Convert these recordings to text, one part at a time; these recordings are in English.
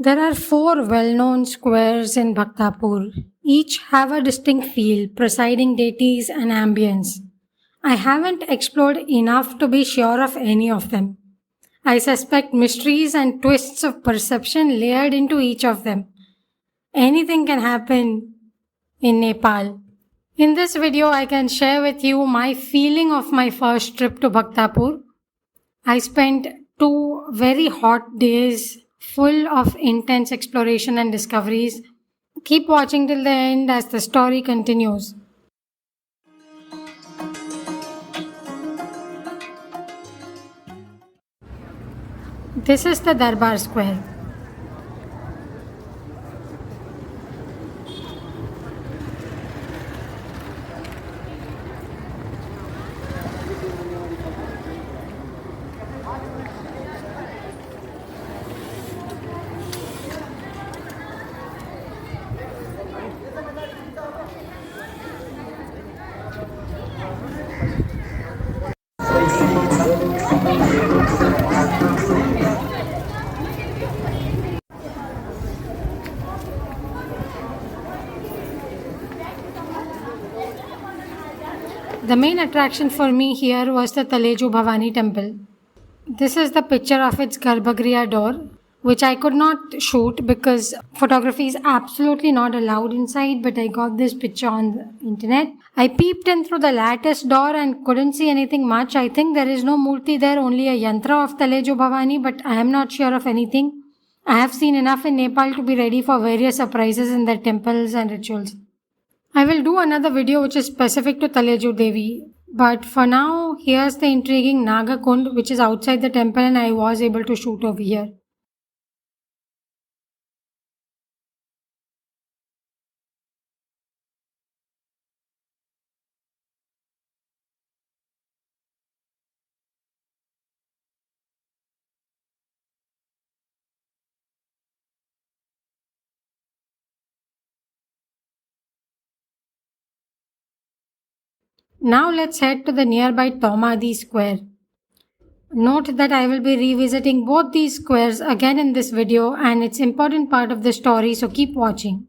There are four well-known squares in Bhaktapur. Each have a distinct feel, presiding deities and ambience. I haven't explored enough to be sure of any of them. I suspect mysteries and twists of perception layered into each of them. Anything can happen in Nepal. In this video, I can share with you my feeling of my first trip to Bhaktapur. I spent 2 very hot days full of intense exploration and discoveries. Keep watching till the end as the story continues. This is the Darbar Square. The main attraction for me here was the Taleju Bhavani temple. This is the picture of its Garbhagriha door, which I could not shoot because photography is absolutely not allowed inside, but I got this picture on the internet. I peeped in through the lattice door and couldn't see anything much. I think there is no Murti there, only a yantra of Taleju Bhavani, but I am not sure of anything. I have seen enough in Nepal to be ready for various surprises in their temples and rituals. I will do another video which is specific to Taleju Devi. But for now, here's the intriguing Naga Kund which is outside the temple and I was able to shoot over here. Now let's head to the nearby Tomadi Square. Note that I will be revisiting both these squares again in this video and it's important part of the story, so keep watching.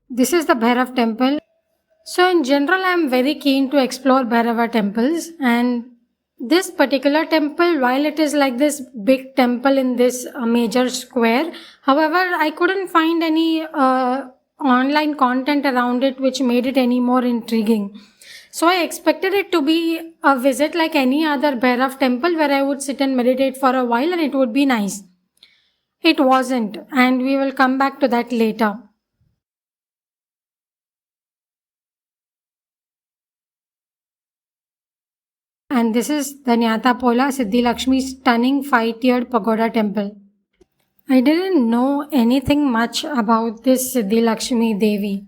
This is the Bhairav temple. So in general I am very keen to explore Bhairava temples, and this particular temple, while it is like this big temple in this major square, however I couldn't find any online content around it which made it any more intriguing. So I expected it to be a visit like any other Bhairav temple where I would sit and meditate for a while and it would be nice. It wasn't, and we will come back to that later. And this is the Nyatapola Siddhi Lakshmi's stunning 5-tiered pagoda temple. I didn't know anything much about this Siddhi Lakshmi Devi.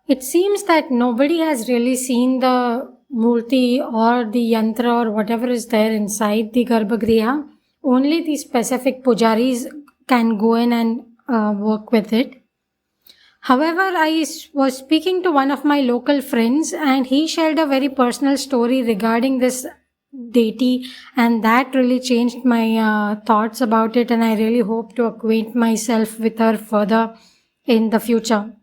It seems that nobody has really seen the Murti or the Yantra or whatever is there inside the Garbhagriha. Only the specific pujaris can go in and work with it. However, I was speaking to one of my local friends and he shared a very personal story regarding this deity, and that really changed my thoughts about it, and I really hope to acquaint myself with her further in the future.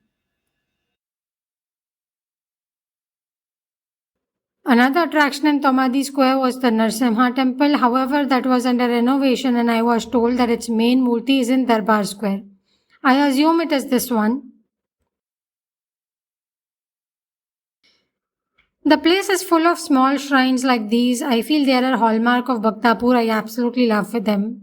Another attraction in Tomadi Square was the Narsimha temple. However, that was under renovation and I was told that its main Murti is in Darbar Square. I assume it is this one. The place is full of small shrines like these. I feel they are a hallmark of Bhaktapur. I absolutely love them.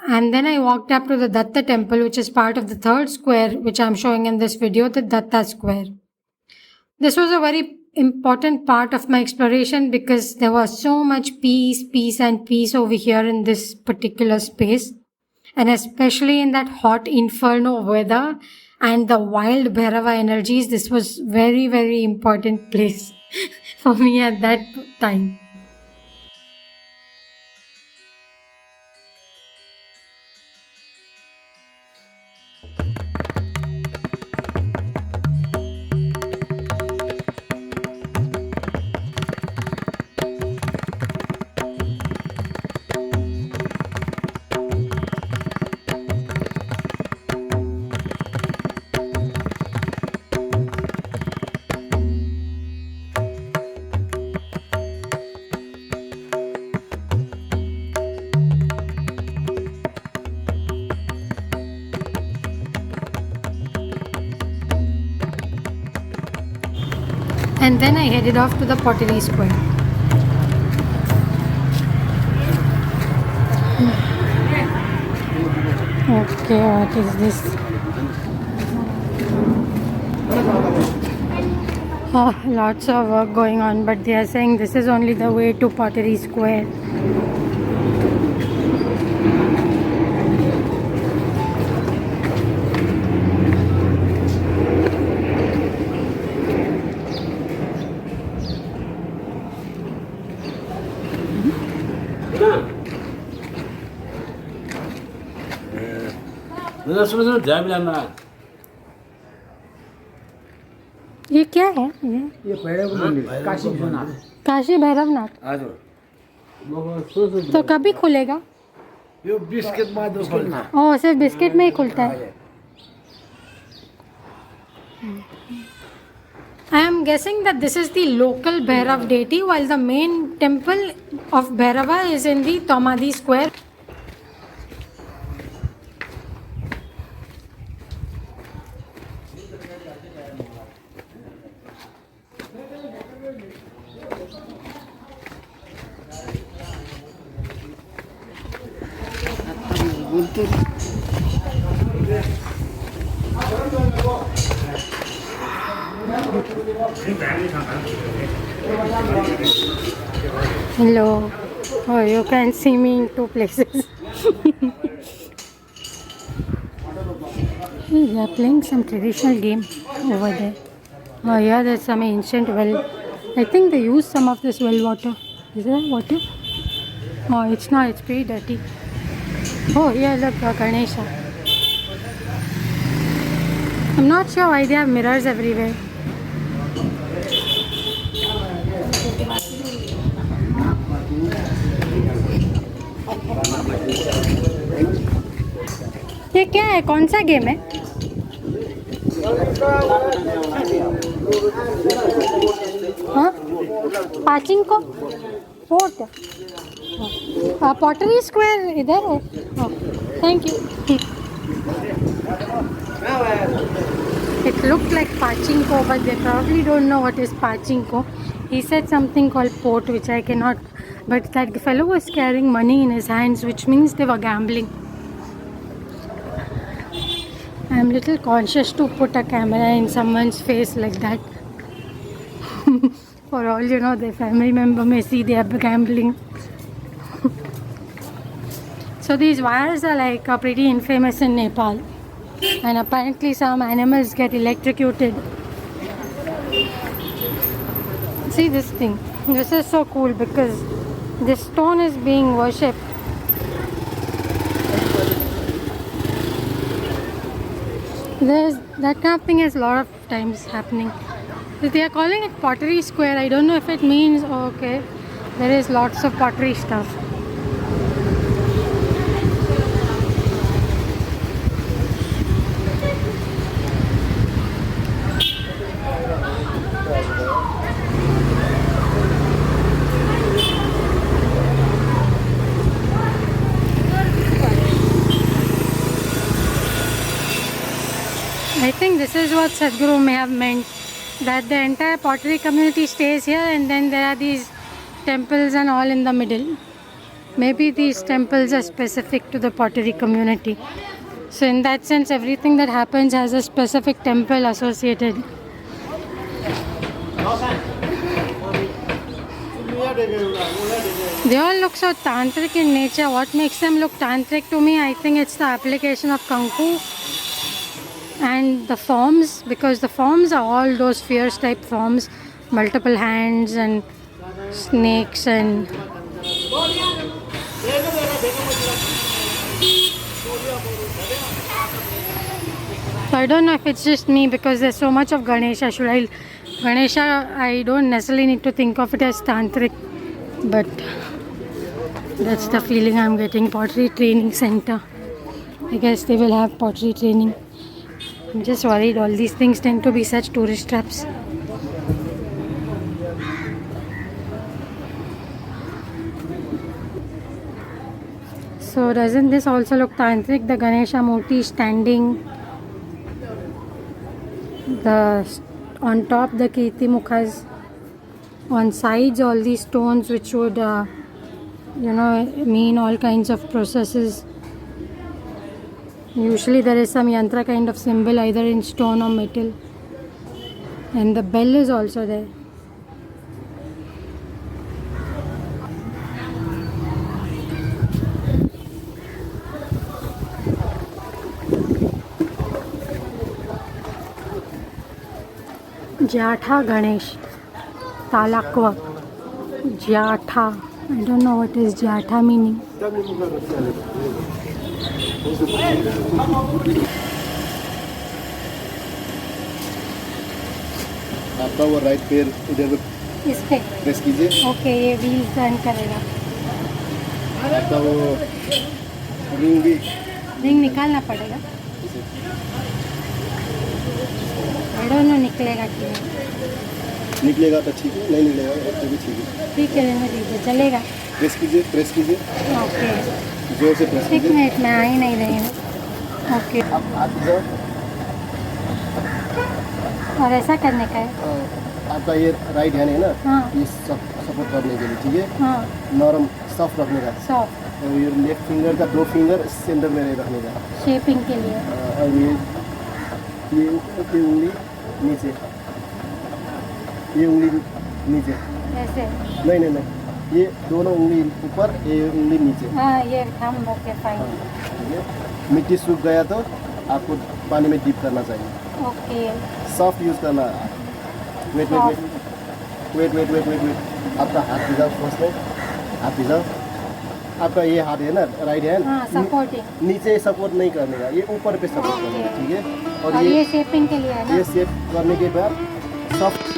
And then I walked up to the Datta temple, which is part of the third square, which I'm showing in this video, the Datta square. This was a very important part of my exploration because there was so much peace and peace over here in this particular space. And especially in that hot inferno weather and the wild Bhairava energies, this was very, very important place for me at that time. And then I headed off to the Pottery Square. Okay, what is this? Oh, lots of work going on, but they are saying this is only the way to Pottery Square. ये क्या है ये भैरव मंदिर काशी विश्वनाथ काशी भैरवनाथ तो कभी खुलेगा ये biscuit में ओह सिर्फ बिस्किट में ही खुलता है I am guessing that this is the local Bhairav deity while the main temple of Bhairava is in the Tomadi Square. Hello. Oh, you can see me in two places. They are playing some traditional game over there. Oh, yeah, there's some ancient well. I think they use some of this well water. Is that water? Oh, it's not. It's pretty dirty. Oh, yeah, look, Ganesha. I'm not sure why they have mirrors everywhere. ये क्या है कौन सा game है हाँ पाचिंग को port pottery square इधर है thank you It looked like pachinko, but they probably don't know what is pachinko. He said something called port, which I cannot. But that fellow was carrying money in his hands, which means they were gambling. I am little conscious to put a camera in someone's face like that. For all you know, their family member may see they are gambling. So these wires are like pretty infamous in Nepal. And apparently some animals get electrocuted. See this thing. This is so cool because this stone is being worshipped. There's that kind of thing is a lot of times happening. So they are calling it Pottery Square. I don't know if it means okay, there is lots of pottery stuff. I think this is what Sadhguru may have meant, that the entire pottery community stays here and then there are these temples and all in the middle. Maybe these temples are specific to the pottery community. So in that sense, everything that happens has a specific temple associated. They all look so tantric in nature. What makes them look tantric to me? I think it's the application of Kung Fu and the forms, because the forms are all those fierce type forms, multiple hands and snakes and so I don't know if it's just me because there's so much of Ganesha. Ganesha, I don't necessarily need to think of it as tantric, but that's the feeling I'm getting. Pottery training center. I guess they will have pottery training. I'm just worried. All these things tend to be such tourist traps. So doesn't this also look tantric? The Ganesha Murti standing, on top the Kirti Mukhas, on sides all these stones which would mean all kinds of processes. Usually there is some yantra kind of symbol either in stone or metal, and the bell is also there. Jatha Ganesh, Talakwa, Jatha. I don't know what is Jatha meaning. आपका वो right पैर इधर इस पे press कीजिए. Okay, ये wheel turn करेगा. आपका वो रिंग भी रिंग निकालना पड़ेगा. आई डोंट नो निकलेगा कि नहीं. निकलेगा तो ठीक है, नहीं निकलेगा तो भी ठीक है. ठीक है, रहने दीजिए, चलेगा. प्रेस कीजिए. ओके, जोर से प्रेस एक कीजिए. मिनट में आ ही नहीं रही हूँ. ओके, आप हाथ जाओ. और ऐसा करने का है. आपका ये राइट हैंड है ना, हाँ. ये सपोर्ट करने के लिए, ठीक है. हाँ, नरम सॉफ्ट रखने का. सॉफ्ट और ये लेफ्ट फिंगर का 2 फिंगर सेंटर में रखने का. शेपिंग के लिए. और ये उंगली नीचे, ये उंगली नीचे. ऐसे. नहीं, ये दोनों उंगली ऊपर, ये उंगली नीचे. हाँ, ये थम. Okay, fine. ठीक है. मिट्टी सूख गया तो आपको पानी में डिप करना चाहिए. ओके, सॉफ्ट यूज़ करना. वेट. आपका हाथ भिजाओ. फर्स्ट में हाथ भिजाओ. आपका ये हाथ है ना, राइट हैंड. हाँ, सपोर्टिंग. नीचे सपोर्ट नहीं करने का, ये ऊपर पे सपोर्ट करने का, ठीक है. और ये शेपिंग के लिए है ना. ये शेप करने के बाद soft.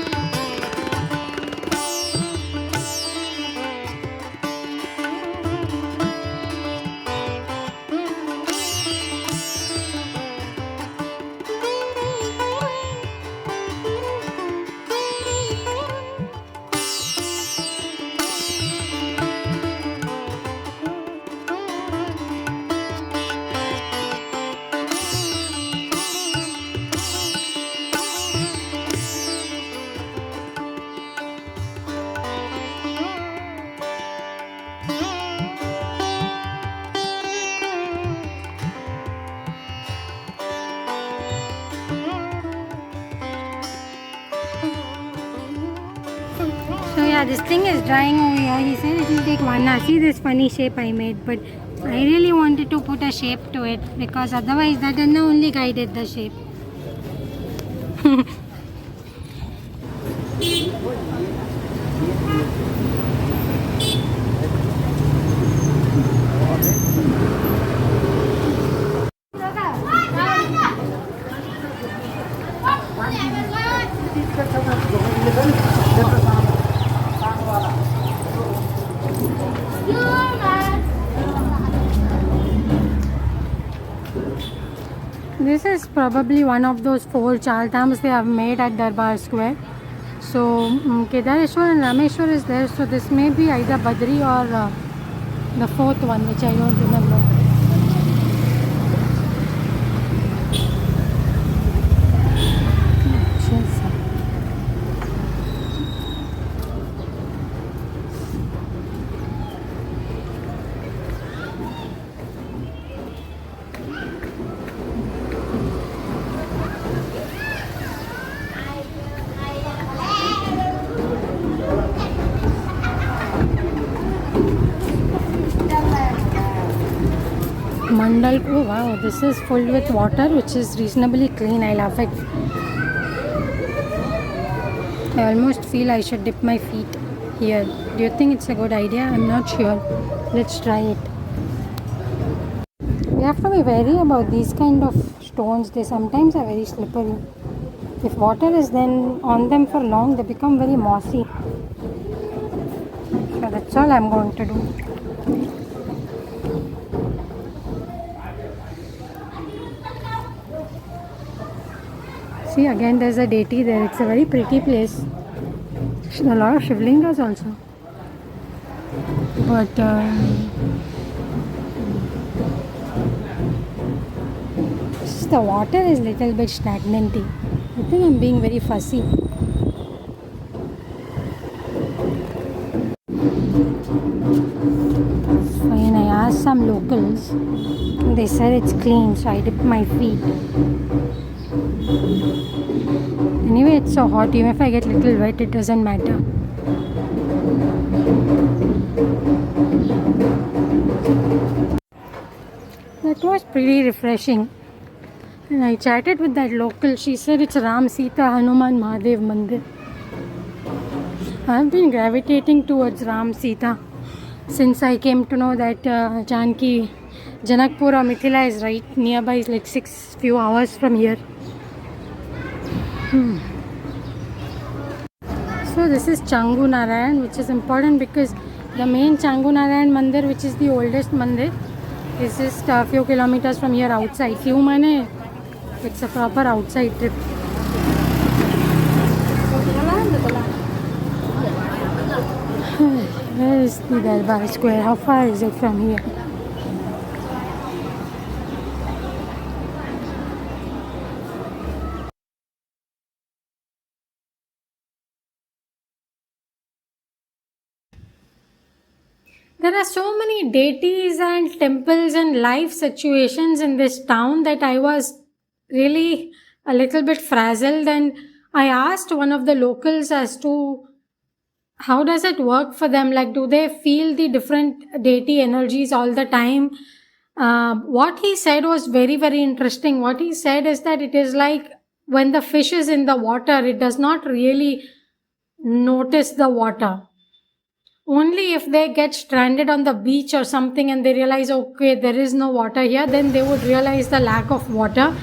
So yeah, this thing is drying over here. He said it will take 1 hour. See this funny shape I made, but I really wanted to put a shape to it because otherwise that Anna only guided the shape. This is probably one of those 4 chaldams they have made at Darbar Square. So Kedareshwar and Rameshwar is there. So this may be either Badri or the 4th one, which I don't remember. Mandal. Oh wow, this is filled with water which is reasonably clean. I love it. I almost feel I should dip my feet here. Do you think it's a good idea? I'm not sure. Let's try it. You have to be wary about these kind of stones. They sometimes are very slippery. If water is then on them for long, they become very mossy. So that's all I'm going to do. See, again there's a deity there. It's a very pretty place. A lot of shivlingas also. But the water is little bit stagnant. I think I'm being very fussy. When I asked some locals, they said it's clean, so I dipped my feet. Anyway, it's so hot, even if I get little wet, it doesn't matter. That was pretty refreshing. And I chatted with that local. She said it's Ram Sita Hanuman Mahadev Mandir. I've been gravitating towards Ram Sita since I came to know that Janki, Janakpur or Mithila is right nearby. It's like few hours from here. So this is Changu Narayan, which is important because the main Changu Narayan Mandir, which is the oldest mandir, is just a few kilometers from here outside. Few mane, it's a proper outside trip. Where is the Darbar Square? How far is it from here? There are so many deities and temples and life situations in this town that I was really a little bit frazzled, and I asked one of the locals as to how does it work for them. Like, do they feel the different deity energies all the time? What he said was very, very interesting. What he said is that it is like when the fish is in the water, it does not really notice the water. Only if they get stranded on the beach or something and they realize, okay, there is no water here, then they would realize the lack of water.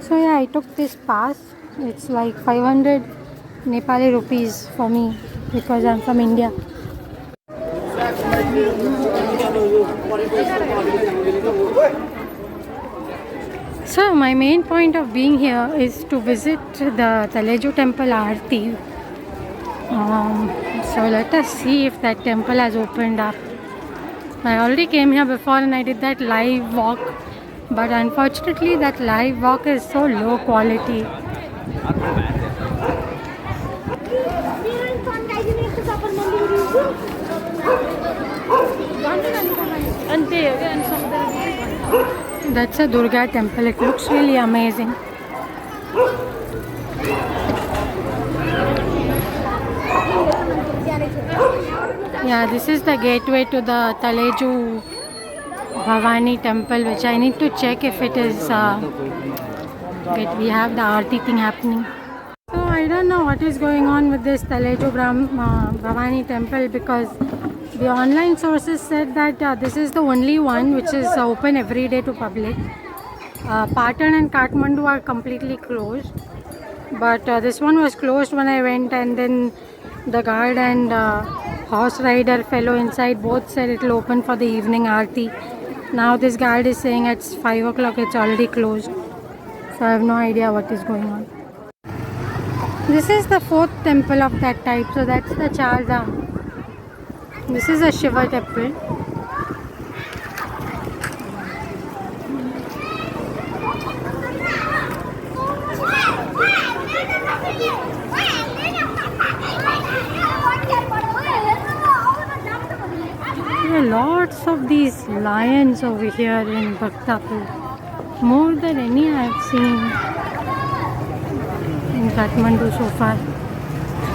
So yeah, I took this pass. It's like 500 Nepali rupees for me because I'm from India. So my main point of being here is to visit the Taleju temple Aarti. So let us see if that temple has opened up. I already came here before and I did that live walk, but unfortunately that live walk is so low quality. That's a Durga temple. It looks really amazing. Yeah, this is the gateway to the Taleju Bhavani temple, which I need to check if it is we have the Aarti thing happening. So I don't know what is going on with this Taleju Bhavani temple, because the online sources said that this is the only one which is open every day to public. Patan and Kathmandu are completely closed, but this one was closed when I went, and then the guard and horse rider fellow inside both said it will open for the evening Aarti. Now this guard is saying it's 5 o'clock, it's already closed. So I have no idea what is going on. This is the fourth temple of that type, so that's the Char Dham. This is a Shiva temple. There are lots of these lions over here in Bhaktapur. More than any I have seen in in Kathmandu so far.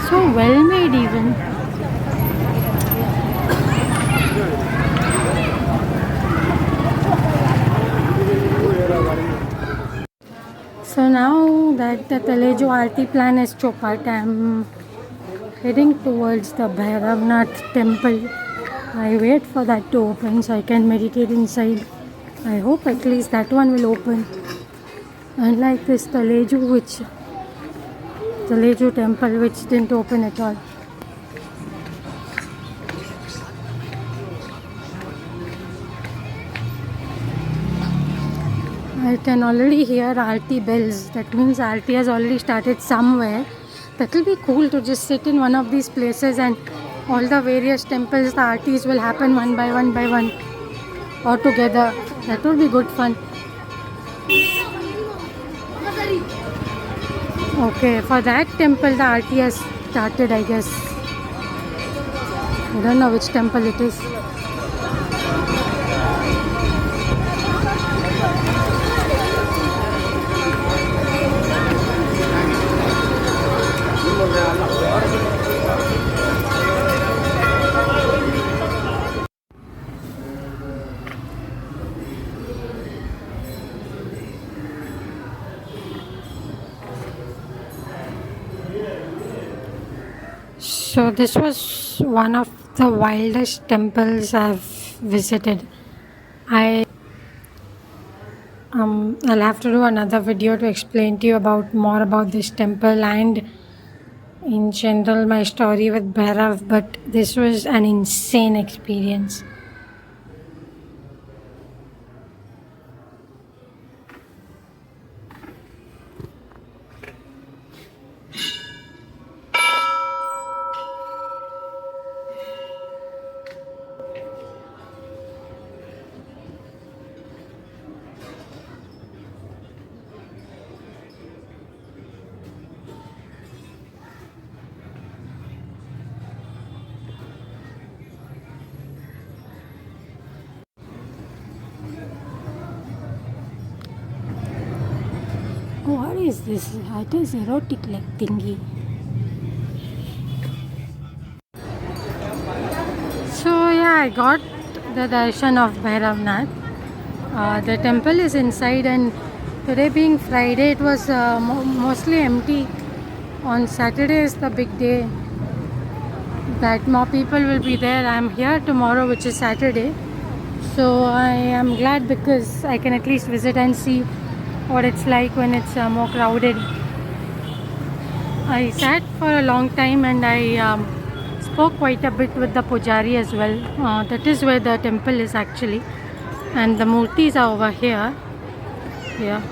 So well made even. So now that the Taleju Aarti plan is chopat, I am heading towards the Bhairavnath temple. I wait for that to open so I can meditate inside. I hope at least that one will open. Unlike this Taleju temple which didn't open at all. I can already hear Aarti bells. That means Aarti has already started somewhere. That will be cool to just sit in one of these places and all the various temples, the Aartis will happen one by one or together. That would be good fun. Okay, for that temple the Aarti has started, I guess. I don't know which temple it is. So this was one of the wildest temples I've visited. I'll have to do another video to explain to you more about this temple and in general my story with Bhairav, but this was an insane experience. What is this? It is erotic like thingy. So yeah, I got the darshan of Bhairavnath. The temple is inside, and today being Friday, it was mostly empty. On Saturday is the big day that more people will be there. I am here tomorrow, which is Saturday. So I am glad because I can at least visit and see what it's like when it's more crowded. I sat for a long time and I spoke quite a bit with the pujari as well. That is where the temple is actually, and the murtis are over here. Yeah,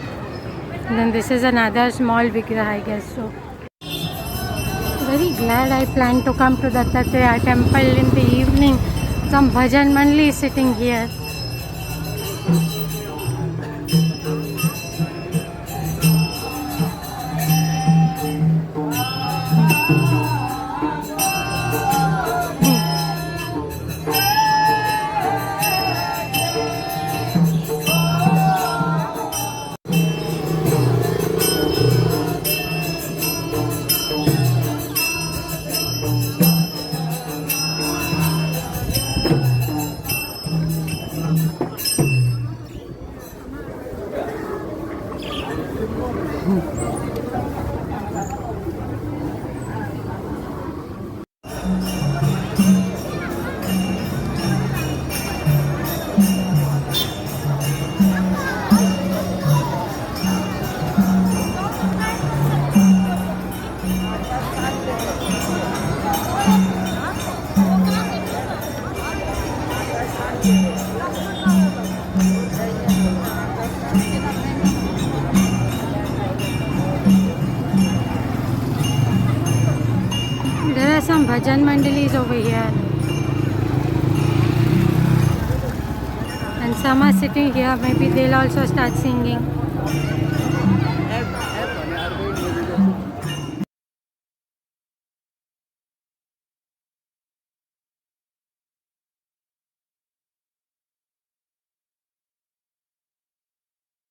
and then this is another small vigraha, I guess. So very glad I planned to come to the Dattatreya temple in the evening. Some bhajan mandali is sitting here. There are some bhajan mandalis over here, and some are sitting here. Maybe they'll also start singing.